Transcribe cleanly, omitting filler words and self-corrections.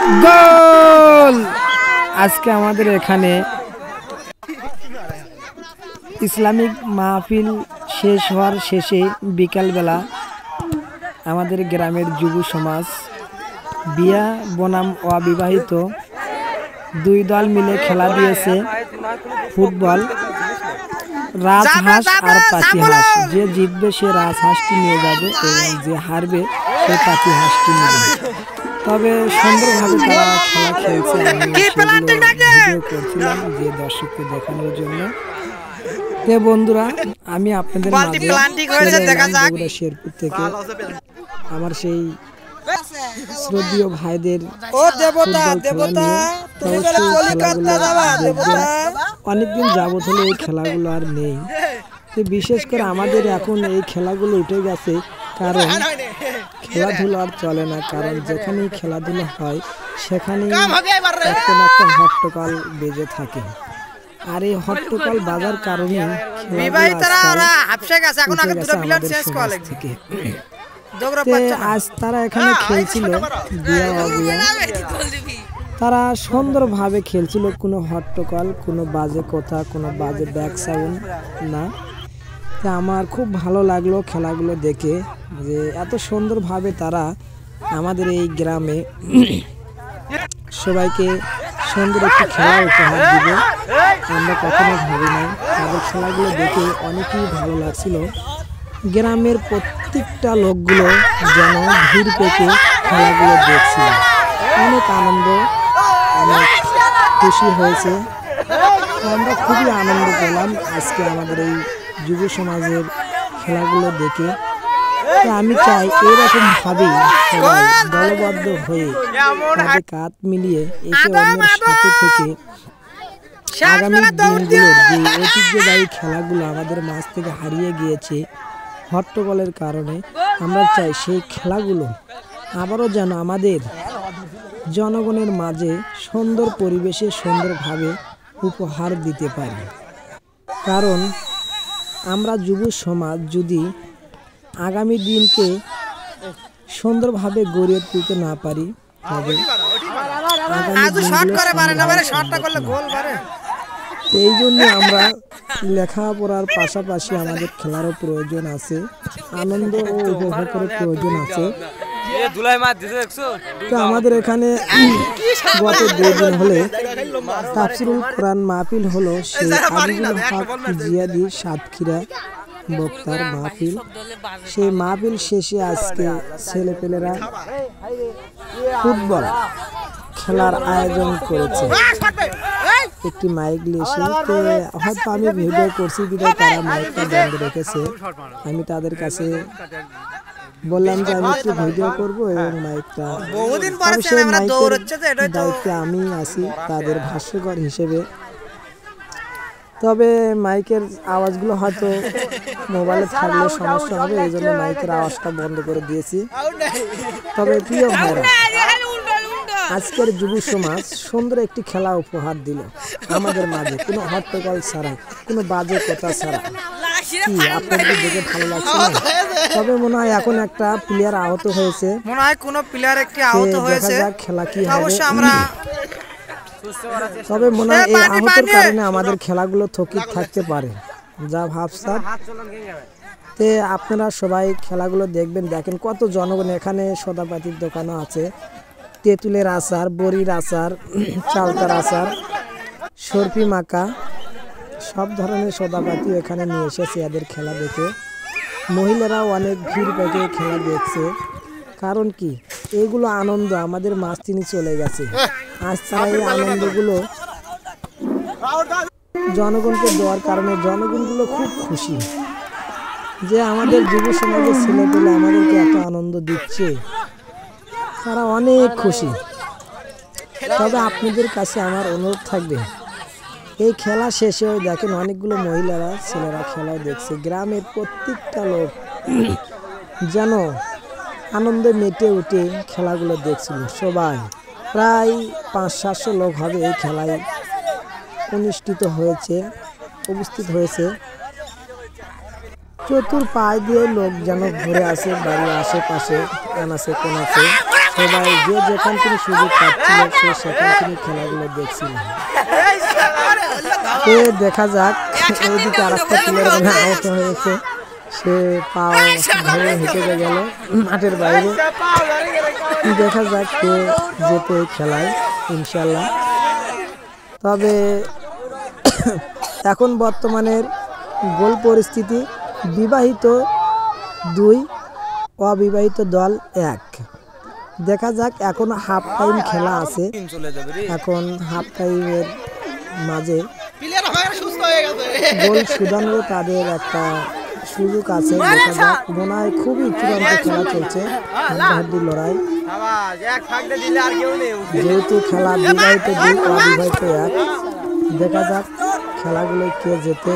গোল! আজকে আমাদের এখানে ইসলামিক মাহফিল শেষ হওয়ার শেষে বিকালবেলা আমাদের গ্রামের যুব সমাজ বিয়া বনাম অবিবাহিত দুই দল মিলে খেলা দিয়েছে ফুটবল, রাজহাঁস আর পাতিহাঁস। যে জিতবে সে রাজহাঁসটি নিয়ে যাবে এবং যে হারবে সে পাতিহাঁসটি নেবে। তবে সুন্দরভাবে তারা খেলা খেলছে। আমি ভিডিও করছিলাম যে দর্শককে দেখানোর জন্য। বন্ধুরা, আমি আপনাদের মাঝে বগুড়া শেরপুর থেকে আমার সেই শ্রদ্ধেয় ভাইদের অনেকদিন যাবত হলে এই খেলাগুলো আর নেই। তো বিশেষ করে আমাদের এখন এই খেলাগুলো উঠে গেছে, কারণ খেলাধুলা আর চলে না। কারণ যেখানেই খেলাধুলা হয় সেখানেই একটা না একটা হট্টগোল বেজে থাকে। আর এই হট্টগোল বাজার কারণে আজ তারা এখানে খেলছিল বিয়া অবিয়া, তারা সুন্দরভাবে খেলছিল, কোনো হট্টগোল, কোনো বাজে কথা, কোনো বাজে ব্যাক সাউন্ড না। তা আমার খুব ভালো লাগলো খেলাগুলো দেখে, যে এত সুন্দরভাবে তারা আমাদের এই গ্রামে সবাইকে সুন্দর একটি খেলা উপহার দিবে আমরা কখনো ভাবি নাই। তাদের খেলাগুলো দেখে অনেকই ভালো লাগছিল। গ্রামের প্রত্যেকটা লোকগুলো যেন ভিড় পেতে খেলাগুলো দেখছিল। অনেক আনন্দ, অনেক খুশি হয়েছে। আমরা খুবই আনন্দ পেলাম আজকে আমাদের এই যুব সমাজের খেলাগুলো দেখে। আমি চাই এরকম ভাবেই সবাই দলবদ্ধ হয়ে কাঁধে কাঁধ মিলিয়ে একে অন্যের সাথে থেকে আগামী দিনগুলোর যে ঐতিহ্যবাহী খেলাগুলো আমাদের মাঝ থেকে হারিয়ে গিয়েছে হট্টগোলের কারণে, আমরা চাই সেই খেলাগুলো আবারও যেন আমাদের জনগণের মাঝে সুন্দর পরিবেশে সুন্দরভাবে উপহার দিতে পারি। কারণ আমরা যুব সমাজ যদি আগামী দিনকে সুন্দরভাবে গড়ে তুলতে না পারি, তবে এই জন্য আমরা লেখাপড়ার পাশাপাশি আমাদের খেলারও প্রয়োজন আছে, আনন্দ ও উপভোগের প্রয়োজন আছে। তো আমাদের এখানে গত 2 দিন হলে তাফসিরুল কোরআন মাহফিল হলো, সেই আজিজুল হক জিয়াদি সাতক্ষীরা বক্তার মাহফিল। সেই মাহফিল শেষে আজকে ছেলেপেলেরা ফুটবল খেলার আয়োজন করেছে একটি মাইক নিয়ে। তো হয়তো আমি ভিডিও করছি বিধায় তারা মাইকটা বন্ধ রেখেছে। আমি তাদের কাছে বললাম যে আমি একটু ভিডিও করব এবং মাইকটা দায়িত্বে আমি আছি তাদের ভাষ্যকর হিসেবে। তবে মাইকের আওয়াজগুলো হয়তো মোবাইলে থাকলে সমস্যা হবে, এই জন্য মাইকের আওয়াজটা বন্ধ করে দিয়েছি। তবে প্রিয় ভাইরা, আজকের যুব সমাজ সুন্দর একটি খেলা উপহার দিল আমাদের মাঝে, কোনো হট্টগোল ছাড়া, কোনো বাজে কথা ছাড়া। কি আপনাদের দেখে ভালো লাগছে না? তবে মনে হয় এখন একটা প্লেয়ার আহত হয়েছে, মনে হয় কোনো প্লেয়ার একটি আহত হয়েছে। দেখা যাক খেলা কি হবে। তবে মনে হয় এই আহতের কারণে আমাদের খেলাগুলো থকিত থাকতে পারে, যা ভাবসাব। তে আপনারা সবাই খেলাগুলো দেখবেন। দেখেন কত জনগণ, এখানে সদাপাতির দোকানও আছে, তেঁতুলের আচার, বড়ির আচার, চালতার আচার, সরপি মাকা, সব ধরনের সদাপাতি এখানে নিয়ে এসেছে এদের খেলা দেখে। মহিলারাও অনেক ভিড় পেতে খেলা দেখছে। কারণ কি, এইগুলো আনন্দ আমাদের মাঝ তিনি চলে গেছে। আজ তারা এই আনন্দগুলো জনগণকে দেওয়ার কারণে জনগণগুলো খুব খুশি যে আমাদের যুব সমাজের ছেলেপেলে আমাদেরকে এত আনন্দ দিচ্ছে, তারা অনেক খুশি। তবে আপনাদের কাছে আমার অনুরোধ থাকবে, এই খেলা শেষে দেখেন অনেকগুলো মহিলারা ছেলেরা খেলাও দেখছে। গ্রামের প্রত্যেকটা লোক যেন আনন্দে মেতে উঠে খেলাগুলো দেখছিল। সবাই প্রায় 500-700 লোক হবে এই খেলায় অনুষ্ঠিত হয়েছে, উপস্থিত হয়েছে। চতুর পায়ে দিয়ে লোক যেন ঘুরে আসে বাড়ির আশেপাশে, আনাচে কোনাচে। সবাই যে যেখান থেকে সুযোগ পাচ্ছিল সে সেখান থেকে খেলাগুলো দেখছিল। দেখা যাক এইদিকে আর একটা প্লেয়ার আউট হয়েছে, সে পা ধরে হেঁটে গেল মাঠের বাইরে। দেখা যাক কে যেতে খেলায় ইনশাল্লাহ। তবে এখন বর্তমানের গোল পরিস্থিতি বিবাহিত 2, অবিবাহিত দল 1। দেখা যাক এখন হাফ টাইম খেলা আছে, এখন হাফ টাইমের মাঝে গোল শুধানোর তাদের একটা সুযোগ আছে। দেখা যাক, মনে হয় খুবই চূড়ান্ত খেলা চলছে, হাড্ডাহাড্ডি লড়াই। যেহেতু খেলা বিবাহিত 2, অবিবাহিত 1, দেখা যাক খেলাগুলো কে জেতে।